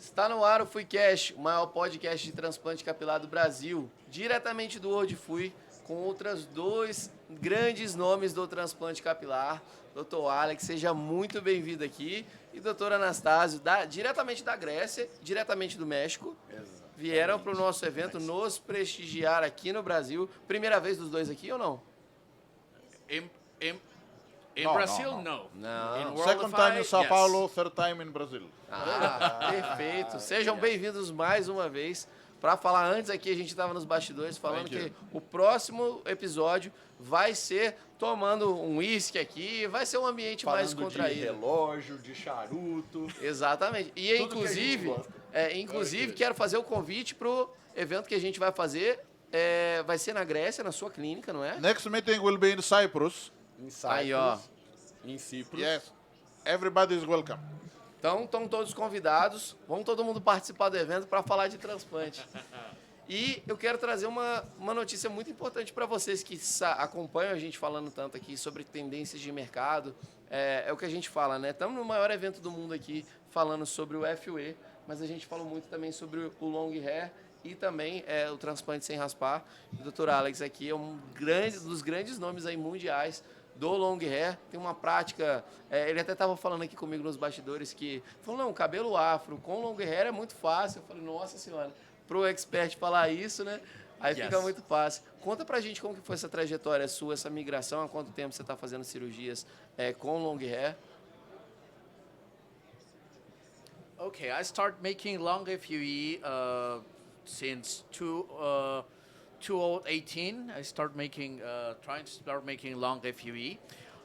Está no ar o Fuecast, o maior podcast de transplante capilar do Brasil, diretamente do World Fui, com outros dois grandes nomes do transplante capilar. Dr. Alex, seja muito bem-vindo aqui. E Dr. Anastásio, diretamente da Grécia, diretamente do México. Exatamente. Vieram para o nosso evento nos prestigiar aqui no Brasil. Primeira vez dos dois aqui ou não? In Brazil, no. No. Second time in São Paulo, third time in Brazil. Perfeito. Sejam bem-vindos mais uma vez. Para falar antes aqui, a gente estava nos bastidores falando que o próximo episódio vai ser tomando um uísque aqui, vai ser um ambiente falando mais contraído. De relógio, de charuto. Exatamente. E inclusive quero fazer o convite para o evento que a gente vai fazer. Vai ser na Grécia, na sua clínica, não é? Next meeting will be in Cyprus. Em Cyprus. Aí, ó. Em Cyprus. Yes. Everybody is welcome. Então, estão todos convidados. Vamos todo mundo participar do evento para falar de transplante. E eu quero trazer uma notícia muito importante para vocês que acompanham a gente falando tanto aqui sobre tendências de mercado. É o que a gente fala, né? Estamos no maior evento do mundo aqui falando sobre o FUE, mas a gente falou muito também sobre o long hair e também o transplante sem raspar. O Dr. Alex aqui é dos grandes nomes aí mundiais do long hair, tem uma prática, ele até estava falando aqui comigo nos bastidores que, falou, não, cabelo afro com long hair é muito fácil. Eu falei, nossa senhora, pro expert falar isso, né, aí fica muito fácil. Conta pra gente como que foi essa trajetória sua, essa migração, há quanto tempo você está fazendo cirurgias com long hair? Okay, I start making long FUE since 2018. I start making, trying to start making long FUE.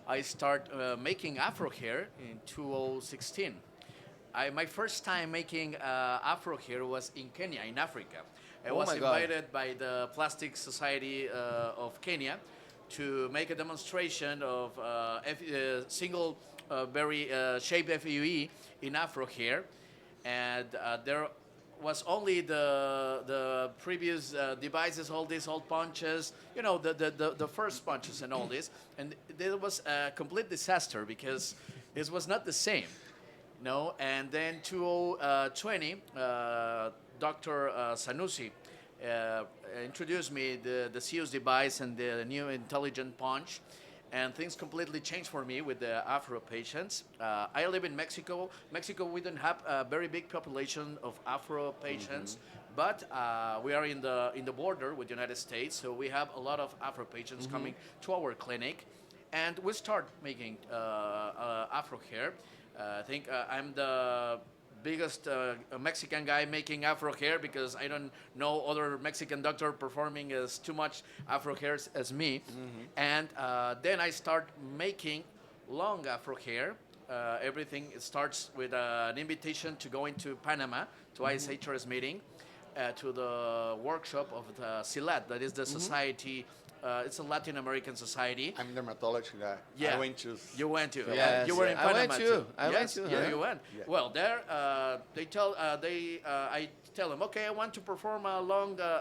I start making Afro hair in 2016. My first time making Afro hair was in Kenya, in Africa. I was invited by the Plastic Society of Kenya to make a demonstration of single berry shape FUE in Afro hair, and there was only the previous devices, all these old punches, you know, the first punches and all this, and it was a complete disaster because it was not the same, no. And then 2020, Dr. Sanusi introduced me the Zeus device and the new intelligent punch. And things completely changed for me with the Afro patients. I live in Mexico. Mexico, we don't have a very big population of Afro patients, but we are in the border with the United States, so we have a lot of Afro patients coming to our clinic, and we start making Afro hair. I think I'm the biggest Mexican guy making Afro hair because I don't know other Mexican doctor performing as too much Afro hairs as me. And then I start making long Afro hair. Everything starts with an invitation to go into Panama to ISHRS meeting, to the workshop of the SILAT, that is the society. It's a Latin American society. I'm a dermatology guy. Yeah. I went to. You went to. Yes. You were in Panama I went too. I went too. Yeah, Huh? you went. Yeah. Well, there I tell them, okay, I want to perform a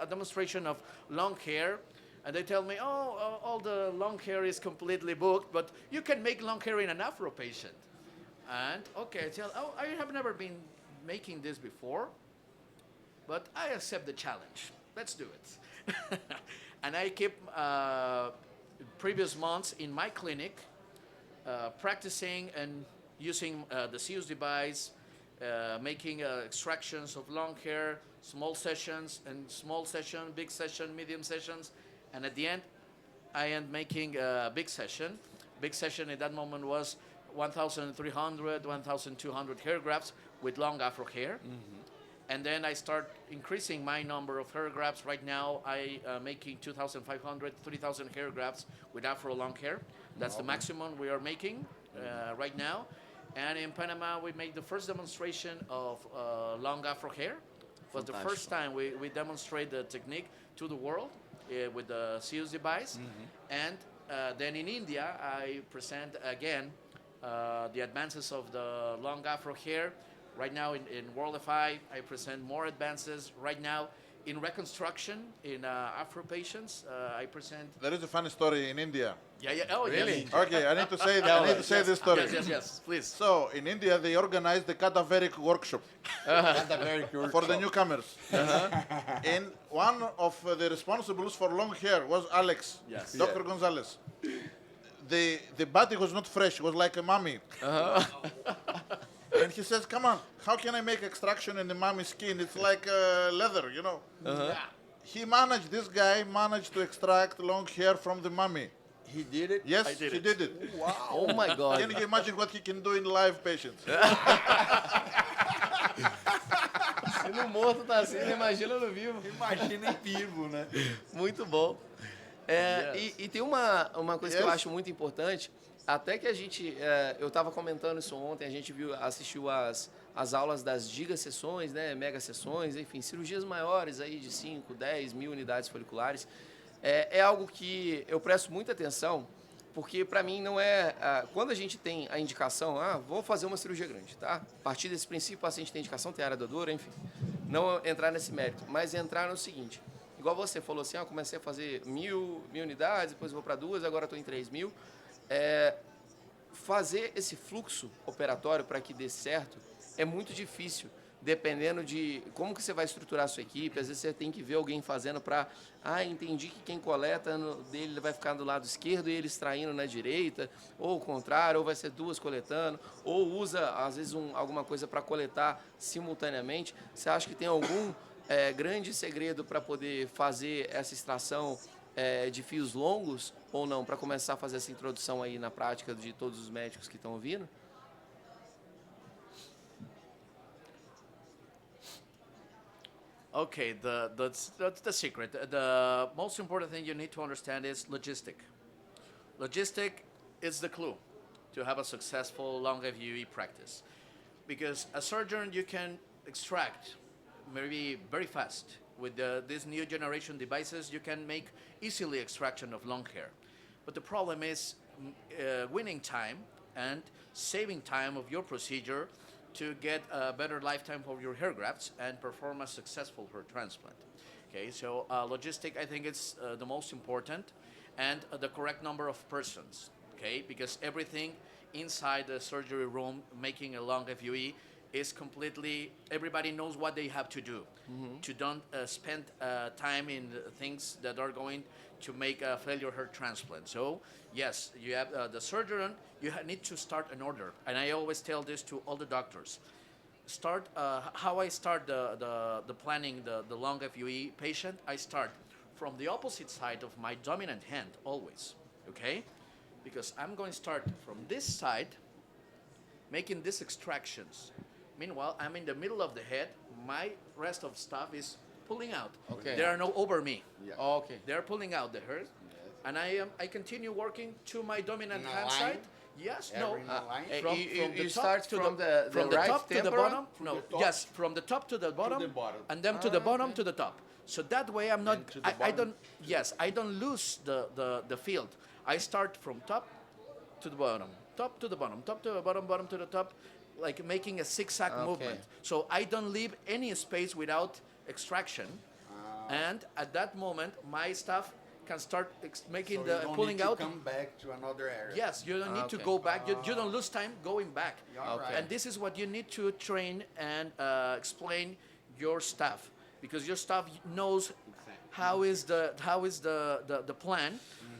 demonstration of long hair, and they tell me, all the long hair is completely booked, but you can make long hair in an Afro patient. And okay, I tell, I have never been making this before, but I accept the challenge. Let's do it. And I keep previous months in my clinic practicing and using the Zeus device, making extractions of long hair, small sessions, big session, medium sessions, and at the end, I am making a big session. Big session at that moment was 1,300, 1,200 hair grafts with long Afro hair. And then I start increasing my number of hair grafts. Right now, I making 2,500, 3,000 hair grafts with Afro long hair. That's the maximum we are making right now. And in Panama, we made the first demonstration of long Afro hair. It was the first time we demonstrate the technique to the world with the Zeus device. And then in India, I present again the advances of the long Afro hair. Right now in World FI, I present more advances. Right now in reconstruction, in Afro patients, I present. There is a funny story in India. Yeah. Oh, Really? yes. Okay, I need to say this story. Yes, please. So in India, they organized the cadaveric workshop for the newcomers. And one of the responsibles for long hair was Alex, Yes. Dr. Gonzalez. The body was not fresh; it was like a mummy. And he says, "Come on, how can I make extraction in the mummy's skin? It's like leather, you know." This guy managed to extract long hair from the mummy. He did it? Yes, did he it. did it. Oh my God. Can you imagine what he can do in live patients? Se no morto tá assim, imagina no vivo. Imagina em vivo, né? Muito bom. E tem uma coisa que eu Yes. acho muito importante, até que a gente, eu estava comentando isso ontem, a gente assistiu as aulas das giga-sessões, né, mega-sessões, enfim, cirurgias maiores aí de 5, 10 mil unidades foliculares. É algo que eu presto muita atenção, porque para mim não é... quando a gente tem a indicação, vou fazer uma cirurgia grande, tá? A partir desse princípio, o paciente tem indicação, tem área da dor, enfim. Não entrar nesse mérito, mas entrar no seguinte... Igual você falou assim, eu comecei a fazer mil unidades, depois vou para 2, agora estou em 3.000. Fazer esse fluxo operatório para que dê certo é muito difícil, dependendo de como que você vai estruturar a sua equipe. Às vezes você tem que ver alguém fazendo para... entendi que quem coleta dele vai ficar do lado esquerdo e ele extraindo na direita, ou o contrário, ou vai ser duas coletando, ou usa, às vezes, alguma coisa para coletar simultaneamente. Você acha que tem algum... grande segredo para poder fazer essa extração de fios longos ou não, para começar a fazer essa introdução aí na prática de todos os médicos que estão ouvindo? Okay, that's the secret. The most important thing you need to understand is logistic. Logistic is the clue to have a successful long FUE practice. Because a surgeon, you can extract maybe very fast. With these new generation devices, you can make easily extraction of long hair. But the problem is winning time and saving time of your procedure to get a better lifetime for your hair grafts and perform a successful hair transplant. Okay, so logistic, I think it's the most important, and the correct number of persons. Okay, because everything inside the surgery room, making a long FUE, is completely, everybody knows what they have to do. To don't spend time in things that are going to make a failure hair transplant. So yes, you have the surgeon, you need to start an order. And I always tell this to all the doctors. Start, how I start the planning the long FUE patient, I start from the opposite side of my dominant hand always, okay? Because I'm going to start from this side, making these extractions. Meanwhile, I'm in the middle of the head. My rest of stuff is pulling out. Okay. They are no over me. Yeah. Oh, okay. They're pulling out the hair, and I continue working to my dominant In a hand line? side. Yes, Every no. line? You start from the right top to the temporal? bottom. No, the top yes, from the top to the bottom, the bottom. and then to the bottom to the top. So that way I'm not. to the I bottom. don't. Yes, I don't lose the field. I start from top to the bottom, top to the bottom, top to the bottom, bottom to the top, like making a zigzag Okay. movement. So I don't leave any space without extraction, and at that moment my staff can start making So the you don't pulling need to out. come back to another area. Yes, you don't need to Okay. go back. You don't lose time going back. Yeah, right. And this is what you need to train and explain your staff, because your staff knows how is the plan,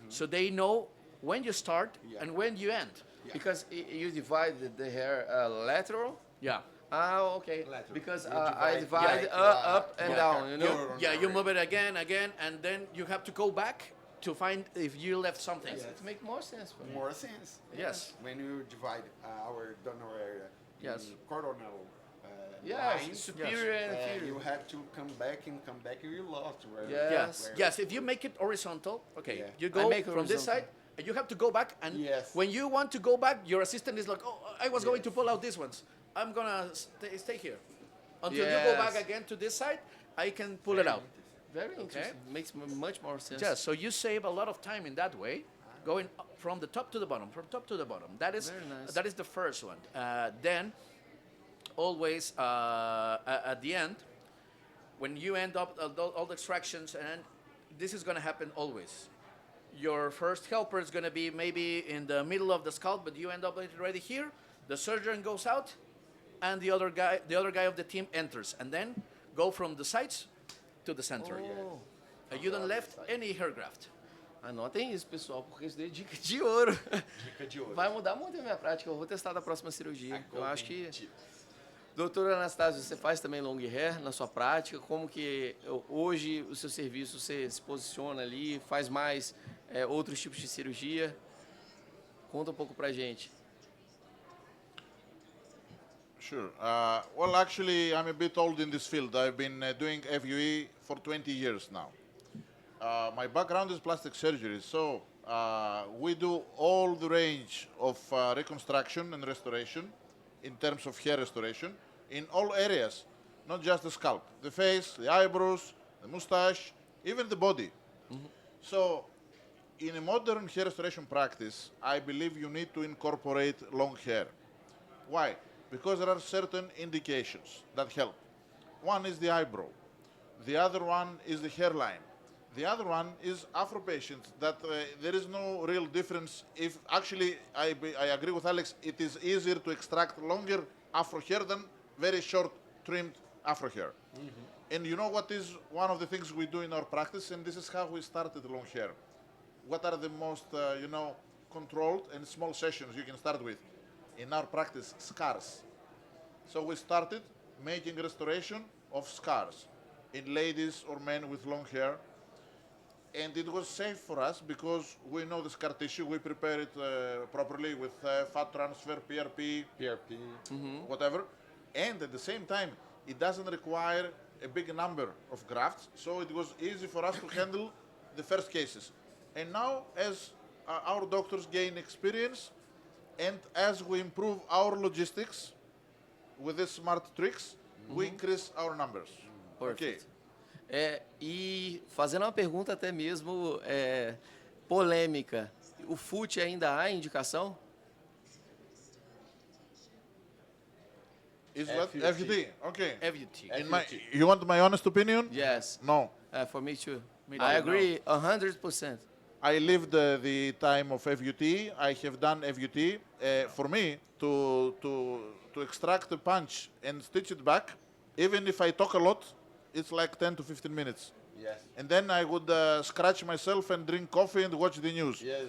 so they know when you start Yeah. and when you end. Because you divide the hair lateral? Yeah. Okay. Lateral. Because You I divide divide like, up and yeah. down, you know? You- Yeah, you move it again, and then you have to go back to find if you left something. Yes. It makes more sense for me. More sense. Yes. When you divide our donor area Yes. in coronal Yeah, lines, superior and inferior. you have to come back and come back, and you lost where. Yeah. Yes. where- Yes. If you make it horizontal, okay, Yeah. you I go make from this horizontal. side, and you have to go back. And Yes. when you want to go back, your assistant is like, "Oh, I was going to Yes. pull out these ones. I'm gonna stay here until you go back Yes. again to this side. I can pull it out." Very interesting. Makes much more sense. Yes. So you save a lot of time in that way, going up from the top to the bottom, from top to the bottom. That is Very nice. that is the first one. Then always at the end, when you end up all the extractions, and this is going to happen always. Your first helper is going to be maybe in the middle of the scalp, but you end up already here. The surgeon goes out, and the other guy of the team enters, and then go from the sides to the center. You don't left any hair graft. Anotem isso, pessoal, porque isso daí é dica de ouro. Dica de ouro. Vai mudar muito a minha prática, eu vou testar da próxima cirurgia. Eu acho que... Doutor Anastásio, você faz também long hair na sua prática? Como que hoje o seu serviço você se posiciona ali, faz mais outros tipos de cirurgia? Conta um pouco pra gente. Sure. Well, actually, I'm a bit old in this field. I've been doing FUE for 20 years now. My background is plastic surgery, so we do all the range of reconstruction and restoration in terms of hair restoration in all areas, not just the scalp, the face, the eyebrows, the mustache, even the body. So in a modern hair restoration practice, I believe you need to incorporate long hair. Why? Because there are certain indications that help. One is the eyebrow. The other one is the hairline. The other one is Afro patients, that there is no real difference. If actually, I agree with Alex, it is easier to extract longer Afro hair than very short trimmed Afro hair. And you know what is one of the things we do in our practice, and this is how we started long hair. What are the most, controlled and small sessions you can start with? In our practice, scars. So we started making restoration of scars in ladies or men with long hair. And it was safe for us because we know the scar tissue, we prepare it properly with fat transfer, PRP, whatever. And at the same time, it doesn't require a big number of grafts, so it was easy for us to handle the first cases. And now, as our doctors gain experience, and as we improve our logistics with these smart tricks, we increase our numbers. Perfect. E fazendo uma pergunta até mesmo polêmica, o FUT ainda há indicação? Is what? FUT. Okay. FUT. You want my honest opinion? Yes. No. For me too. Me I too, agree 100%. I lived the time of FUT. I have done FUT. For me, to extract the punch and stitch it back, even if I talk a lot, it's like 10 to 15 minutes. Yes. And then I would scratch myself and drink coffee and watch the news. Yes,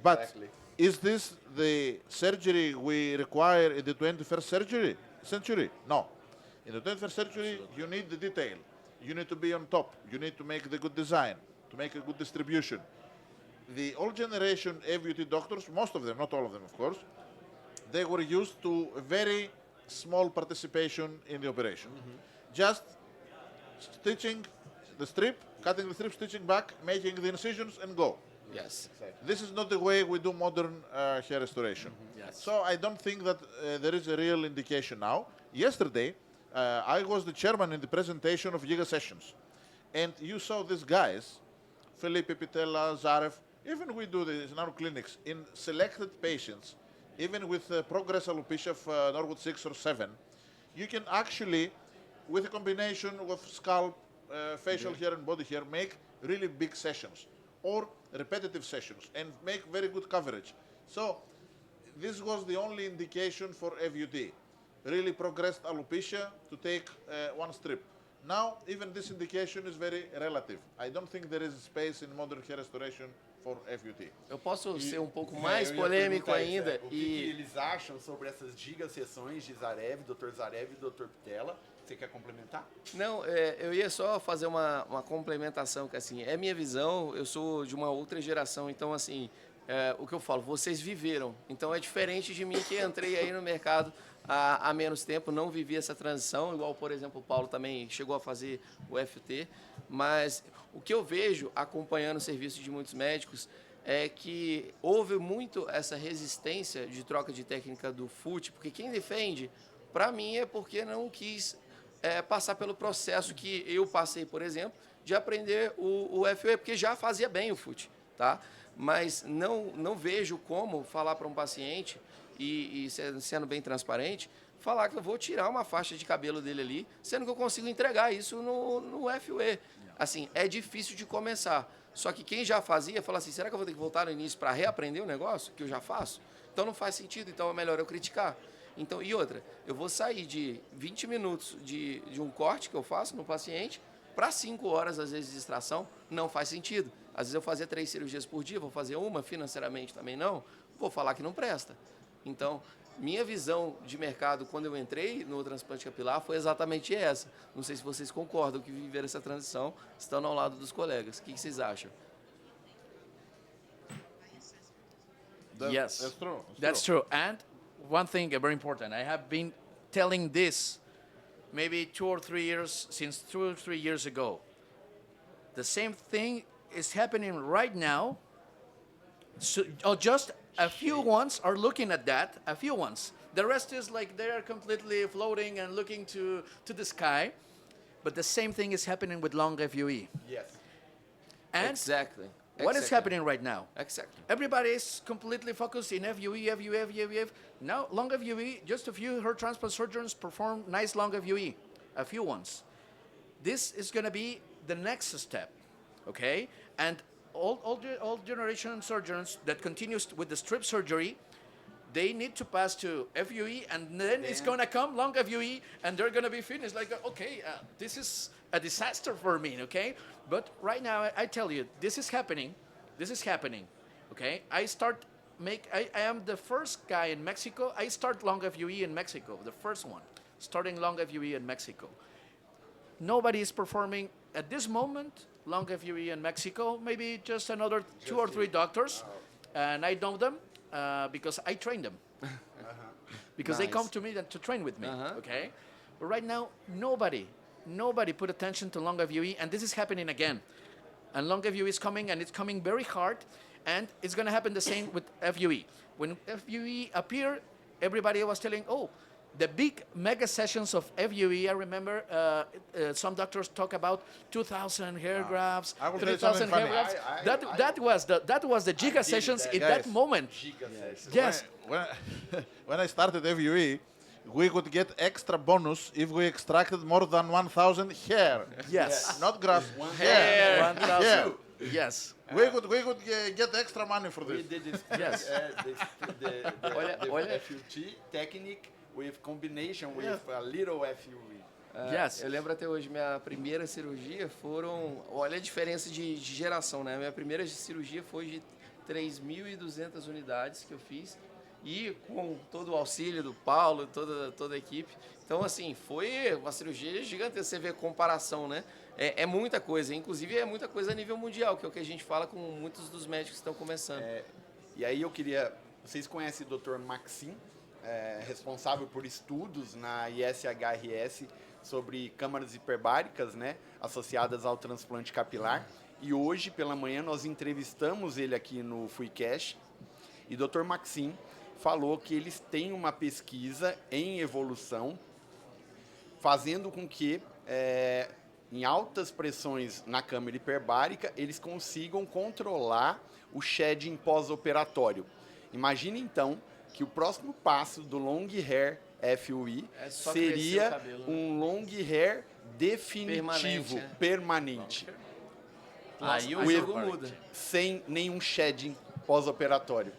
But exactly. is this the surgery we require in the 21st century? No. In the 21st century, you need the detail. You need to be on top. You need to make the good design, to make a good distribution. The old generation FUT doctors, most of them, not all of them, of course, they were used to a very small participation in the operation. Just stitching the strip, cutting the strip, stitching back, making the incisions, and go. Yes. This is not the way we do modern hair restoration. Yes. So I don't think that there is a real indication now. Yesterday, I was the chairman in the presentation of Giga Sessions. And you saw these guys, Felipe, Pitella, Zarev, even we do this in our clinics, in selected patients, even with progress alopecia of Norwood 6 or 7, you can actually, with a combination of scalp, facial hair and body hair, make really big sessions or repetitive sessions and make very good coverage. So this was the only indication for FUT, really progressed alopecia to take one strip. Now, even this indication is very relative. I don't think there is space in modern hair restoration for FUT. Eu posso ser um pouco mais polêmico ainda O que eles acham sobre essas giga-sessões de Zarev, Dr. Zarev e Dr. Pitella? Você quer complementar? Não, eu ia só fazer uma complementação, que assim, é minha visão, eu sou de uma outra geração, então assim, o que eu falo, vocês viveram, então é diferente de mim que entrei aí no mercado há menos tempo, não vivi essa transição, igual, por exemplo, o Paulo também chegou a fazer o FT, mas o que eu vejo acompanhando o serviço de muitos médicos é que houve muito essa resistência de troca de técnica do FUT, porque quem defende, para mim, é porque não quis passar pelo processo que eu passei, por exemplo, de aprender o FUE, porque já fazia bem o FUT, tá? Mas não vejo como falar para um paciente, e sendo bem transparente, falar que eu vou tirar uma faixa de cabelo dele ali, sendo que eu consigo entregar isso no FUE. Assim, é difícil de começar. Só que quem já fazia, fala assim, será que eu vou ter que voltar no início para reaprender o negócio que eu já faço? Então não faz sentido, então é melhor eu criticar. Então, e outra, eu vou sair de 20 minutos de um corte que eu faço no paciente para 5 horas, às vezes, de extração, não faz sentido. Às vezes eu fazia 3 cirurgias por dia, vou fazer uma, financeiramente também não, vou falar que não presta. Então, minha visão de mercado quando eu entrei no transplante capilar foi exatamente essa. Não sei se vocês concordam que viveram essa transição estando ao lado dos colegas. O que vocês acham? Yes, That's true. that's true. And one thing very important, I have been telling this maybe 2 or 3 years, since 2 or 3 years ago. The same thing is happening right now. So, just a few ones are looking at that, a few ones. The rest is like they are completely floating and looking to the sky. But the same thing is happening with long FUE. Yes. And Exactly. what is happening right now? Exactly. Everybody is completely focused in FUE. Now, long FUE, just a few hair transplant surgeons perform nice long FUE, a few ones. This is going to be the next step, okay? And all generation surgeons that continues with the strip surgery, they need to pass to FUE, and then it's going to come long FUE, and they're going to be finished. Like, okay, this is a disaster for me, okay? But right now, I tell you, this is happening, okay? I am the first guy in Mexico. I start long FUE in Mexico, the first one, starting long FUE in Mexico. Nobody is performing at this moment long FUE in Mexico, maybe just another 2 or 3 doctors, and I know them because I train them. Because they Nice. come to me to train with me, okay? But right now, nobody put attention to long FUE, and this is happening again. And long FUE is coming, and it's coming very hard, and it's going to happen the same with FUE. When FUE appeared, everybody was telling, oh, the big mega sessions of FUE, I remember some doctors talk about 2,000 hair grafts, I will tell you 3,000 something hair funny. grafts. That was the giga sessions in that moment. Yes. When I started FUE, we could get extra bonus if we extracted more than 1,000 hair. Yes. Not grass, Hair. hair. 1,000. Yes. We could get extra money for We this. did this, Yes. Olha. FUT technique with combination with a little FUE. Yes. Eu lembro até hoje, minha primeira cirurgia foram... Olha a diferença de geração, né? Minha primeira cirurgia foi de 3.200 unidades que eu fiz. E com todo o auxílio do Paulo, toda a equipe. Então, assim, foi uma cirurgia gigantesca. Você vê a comparação, né? É muita coisa. Inclusive, é muita coisa a nível mundial, que é o que a gente fala com muitos dos médicos que estão começando. E aí eu queria... Vocês conhecem o Dr. Maxim, responsável por estudos na ISHRS sobre câmaras hiperbáricas, né, associadas ao transplante capilar. E hoje, pela manhã, nós entrevistamos ele aqui no Fuecast. E o Dr. Maxim falou que eles têm uma pesquisa em evolução, fazendo com que, em altas pressões na câmara hiperbárica, eles consigam controlar o shedding pós-operatório. Imagine, então, que o próximo passo do long hair FUE só seria crescer o cabelo, né? um long hair definitivo, permanente. Aí o With- jogo muda. Sem nenhum shedding pós-operatório.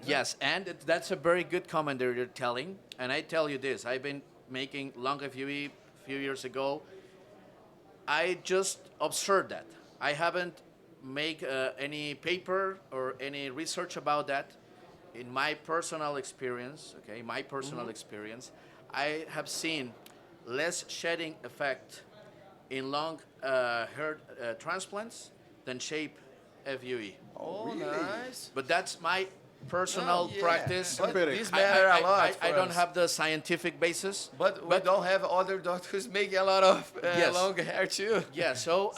Yes, and that's a very good comment that you're telling. And I tell you this, I've been making long FUE a few years ago. I just observed that. I haven't made any paper or any research about that. In my personal experience, I have seen less shedding effect in long hair transplants than shape FUE. Oh, nice. But that's my personal practice. But Empiric. this matter a lot I for don't us. have the scientific basis. But we don't have other doctors making a lot of Yes. long hair too. Yeah, so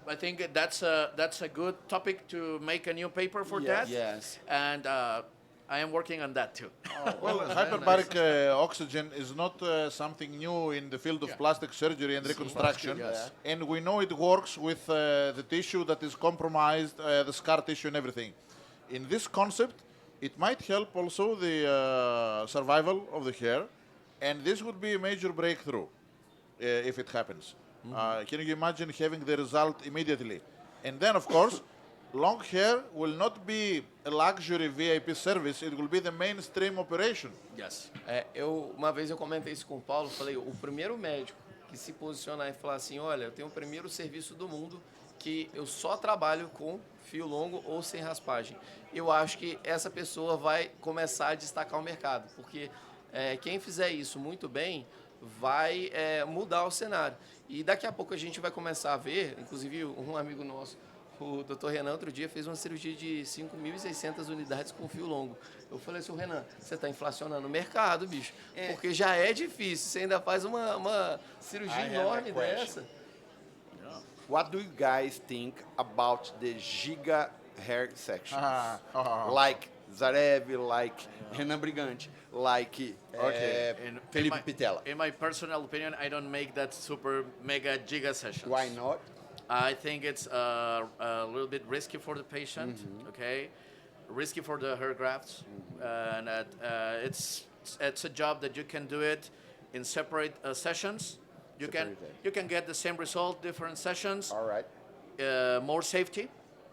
I think that's a good topic to make a new paper for that. Yes. And I am working on that too. Well, hyperbaric oxygen is not something new in the field of plastic surgery and reconstruction. yes. And we know it works with the tissue that is compromised, the scar tissue and everything. In this concept, it might help also the survival of the hair, and this would be a major breakthrough if it happens. Can you imagine having the result immediately? And then, of course, long hair will not be a luxury VIP service, it will be the mainstream operation. Yes. Uma vez eu comentei isso com o Paulo, falei, o primeiro médico que se posicionar e falar assim, olha, eu tenho o primeiro serviço do mundo que eu só trabalho com fio longo ou sem raspagem. Eu acho que essa pessoa vai começar a destacar o mercado, porque quem fizer isso muito bem vai mudar o cenário. E daqui a pouco a gente vai começar a ver, inclusive um amigo nosso, o Dr. Renan, outro dia fez uma cirurgia de 5.600 unidades com fio longo. Eu falei assim, Renan, você está inflacionando o mercado, bicho, porque já é difícil, você ainda faz uma cirurgia enorme dessa. What do you guys think about the giga hair sections? Like Zarev, like Renan Brigante, like Felipe Pitella. In my personal opinion, I don't make that super mega giga sessions. Why not? I think it's a little bit risky for the patient, okay? Risky for the hair grafts, and it's a job that you can do it in separate sessions. You can get the same result, different sessions. All right. More safety,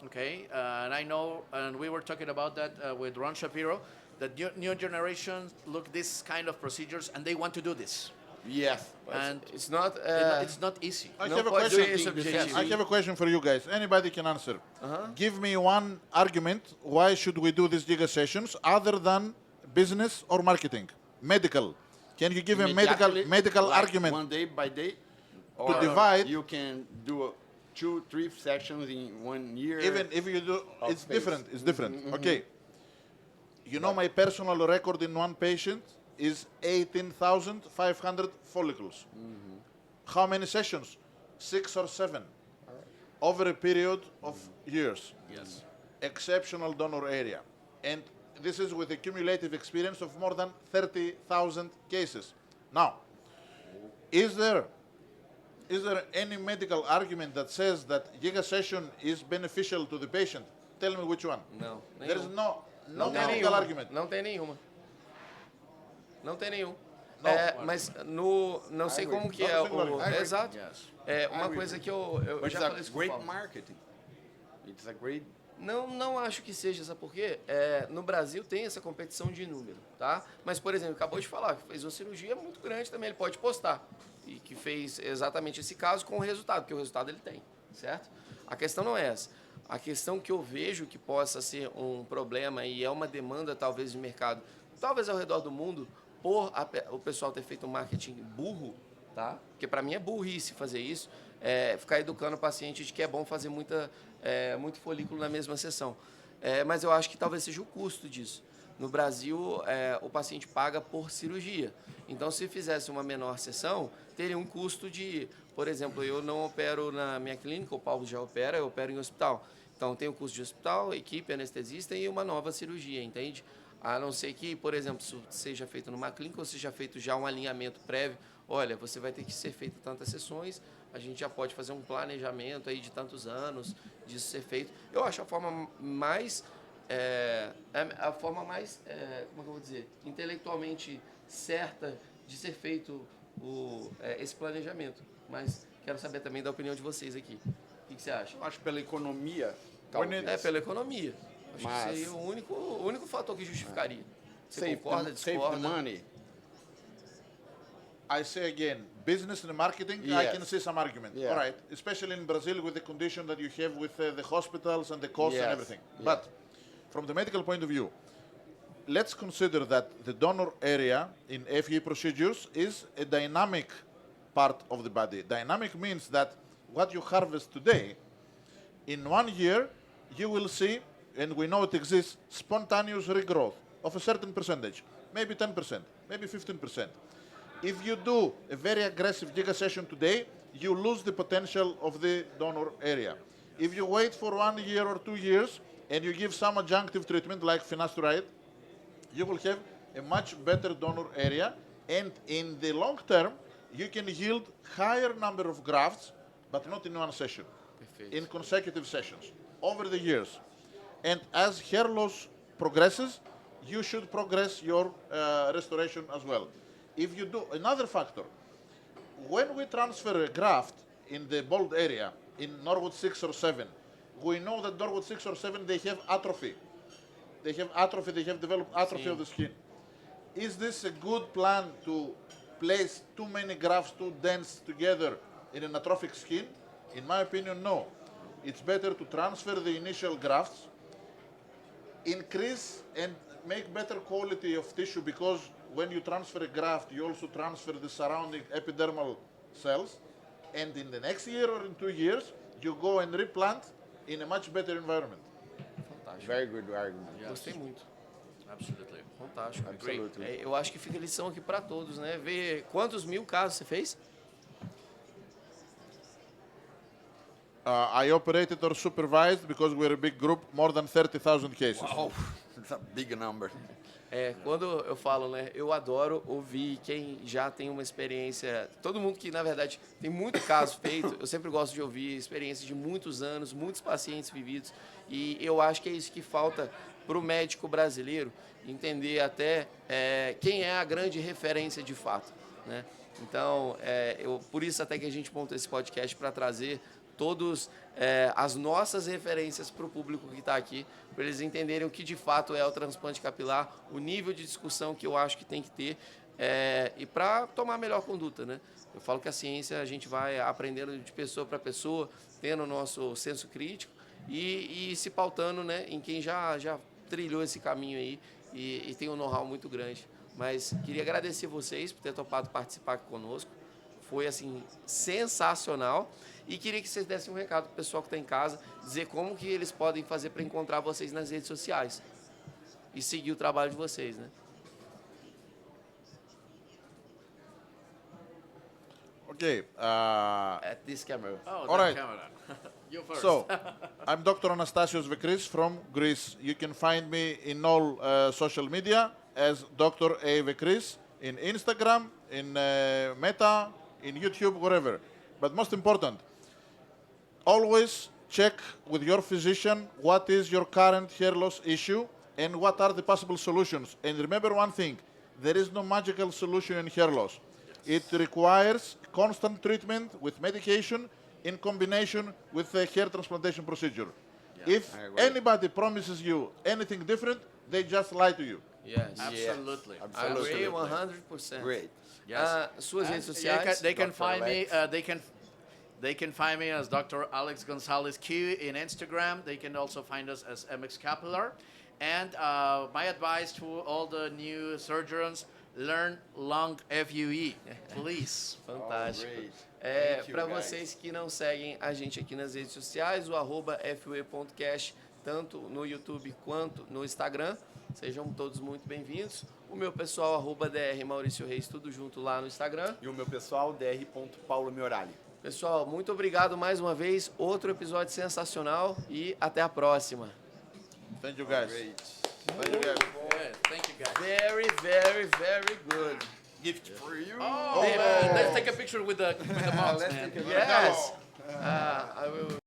okay? And I know, and we were talking about that with Ron Shapiro, that new generations look this kind of procedures and they want to do this. Yes. And It's not... it's not easy. I Não have a pode question. ser esse objetivo. I have a question for you guys. Anybody can answer. Give me one argument why should we do these giga sessions other than business or marketing? Medical. Can you give a medical like argument? One day by day? To divide. You can do 2-3 sections in 1 year. Even if you do, it's space. different. It's different. Okay. You know, my personal record in one patient is 18,500 follicles. How many sessions? 6 or 7. Over a period of years. Yes. Exceptional donor area. And this is with a cumulative experience of more than 30,000 cases. Now, is there any medical argument that says that giga session is beneficial to the patient? Tell me which one. Não, There is nenhum. no tem medical nenhuma. argument. Não tem nenhuma. Não tem nenhum. Não. Mas não sei como que é Não, singular. o... I agree. Exato. Yes. Uma coisa que eu But já it's falei a isso com o great Paulo. marketing. It's a great... Não acho que seja, sabe por quê? No Brasil tem essa competição de número, tá? Mas, por exemplo, acabou de falar que fez uma cirurgia muito grande também, ele pode postar. E que fez exatamente esse caso com o resultado, porque o resultado ele tem, certo? A questão não é essa. A questão que eu vejo que possa ser um problema e é uma demanda, talvez, de mercado, talvez ao redor do mundo, por o pessoal ter feito um marketing burro, tá? Porque para mim é burrice fazer isso, ficar educando o paciente de que é bom fazer muito folículo na mesma sessão. Mas eu acho que talvez seja o custo disso. No Brasil, o paciente paga por cirurgia. Então, se fizesse uma menor sessão, teria um custo de... Por exemplo, eu não opero na minha clínica, o Paulo já opera, eu opero em hospital. Então, tem o custo de hospital, equipe, anestesista e uma nova cirurgia, entende? A não ser que, por exemplo, seja feito numa clínica ou seja feito já um alinhamento prévio. Olha, você vai ter que ser feito tantas sessões, a gente já pode fazer um planejamento aí de tantos anos disso ser feito. Eu acho a forma mais... como é que eu vou dizer? Intelectualmente certa de ser feito esse planejamento. Mas quero saber também da opinião de vocês aqui. O que você acha? Eu acho pela economia, talvez. Pela economia. Acho Mas- que seria o único fator que justificaria. Você concorda, Save the discorda? money. I say again, business and marketing, I Yes. can see some argument. Yeah. All right, especially in Brazil with the condition that you have with the hospitals and the costs Yes. and everything. Yeah. But from the medical point of view, let's consider that the donor area in FE procedures is a dynamic part of the body. Dynamic means that what you harvest today, in 1 year, you will see, and we know it exists, spontaneous regrowth of a certain percentage, maybe 10%, maybe 15%. If you do a very aggressive giga session today, you lose the potential of the donor area. If you wait for 1 year or 2 years and you give some adjunctive treatment like finasteride, you will have a much better donor area, and in the long term, you can yield higher number of grafts, but not in one session, in consecutive sessions over the years. And as hair loss progresses, you should progress your restoration as well. If you do another factor, when we transfer a graft in the bald area in Norwood 6 or 7, we know that Norwood 6 or 7 they have atrophy. They have developed atrophy of the skin. Is this a good plan to place too many grafts too dense together in an atrophic skin? In my opinion, no. It's better to transfer the initial grafts, increase and make better quality of tissue, because when you transfer a graft, you also transfer the surrounding epidermal cells, and in the next year or in 2 years, you go and replant in a much better environment. Fantástico. Very good argument. Gostei muito. Absolutely. Fantástico. Absolutely. Eu acho que fica lição aqui para todos, né? Ver quantos 1000 casos você fez? I operated or supervised, because we're a big group, more than 30,000 cases. Wow, that's a big number. Quando eu falo, né, eu adoro ouvir quem já tem uma experiência, todo mundo que, na verdade, tem muito caso feito, eu sempre gosto de ouvir experiências de muitos anos, muitos pacientes vividos, e eu acho que é isso que falta para o médico brasileiro, entender até quem é a grande referência de fato, né? Então, por isso até que a gente montou esse podcast, para trazer todas as nossas referências para o público que está aqui, para eles entenderem o que de fato é o transplante capilar, o nível de discussão que eu acho que tem que ter, e para tomar a melhor conduta, né? Eu falo que a ciência a gente vai aprendendo de pessoa para pessoa, tendo o nosso senso crítico e se pautando, né, em quem já trilhou esse caminho aí e tem um know-how muito grande. Mas queria agradecer vocês por ter topado participar aqui conosco. Foi, assim, sensacional. E queria que vocês dessem um recado para o pessoal que está em casa, dizer como que eles podem fazer para encontrar vocês nas redes sociais e seguir o trabalho de vocês, né? Okay. At this camera. Oh, All that right. camera. You first. So, I'm Dr. Anastasios Vekris from Greece. You can find me in all social media as Dr. A. Vekris, in Instagram, in Meta, in YouTube, wherever. But most important, always check with your physician what is your current hair loss issue and what are the possible solutions. And remember one thing, there is no magical solution in hair loss. It requires constant treatment with medication in combination with the hair transplantation procedure. If anybody promises you anything different, they just lie to you. Yes. Absolutely. I agree 100%. Great. Yes. Suas And redes sociais? They can Dr. find me. Alex. They can find me as Dr. Alex Gonzalez Q in Instagram. They can also find us as MX Capilar. And my advice to all the new surgeons: learn long FUE, please. Fantástico. Oh, great. Thank you, Para guys. vocês que não seguem a gente aqui nas redes sociais, o @fue.cast, tanto no YouTube quanto no Instagram, sejam todos muito bem-vindos. O meu pessoal, @dr Maurício Reis, tudo junto lá no Instagram. E o meu pessoal, dr.paulomiorali. Pessoal, muito obrigado mais uma vez, outro episódio sensacional e até a próxima. Thank you, guys. Great. Thank you, guys. Good. Thank you, guys. Very, very, very good. Gift for you. Oh, man. Let's take a picture with the mouse, Let's man. take a Yes. I will.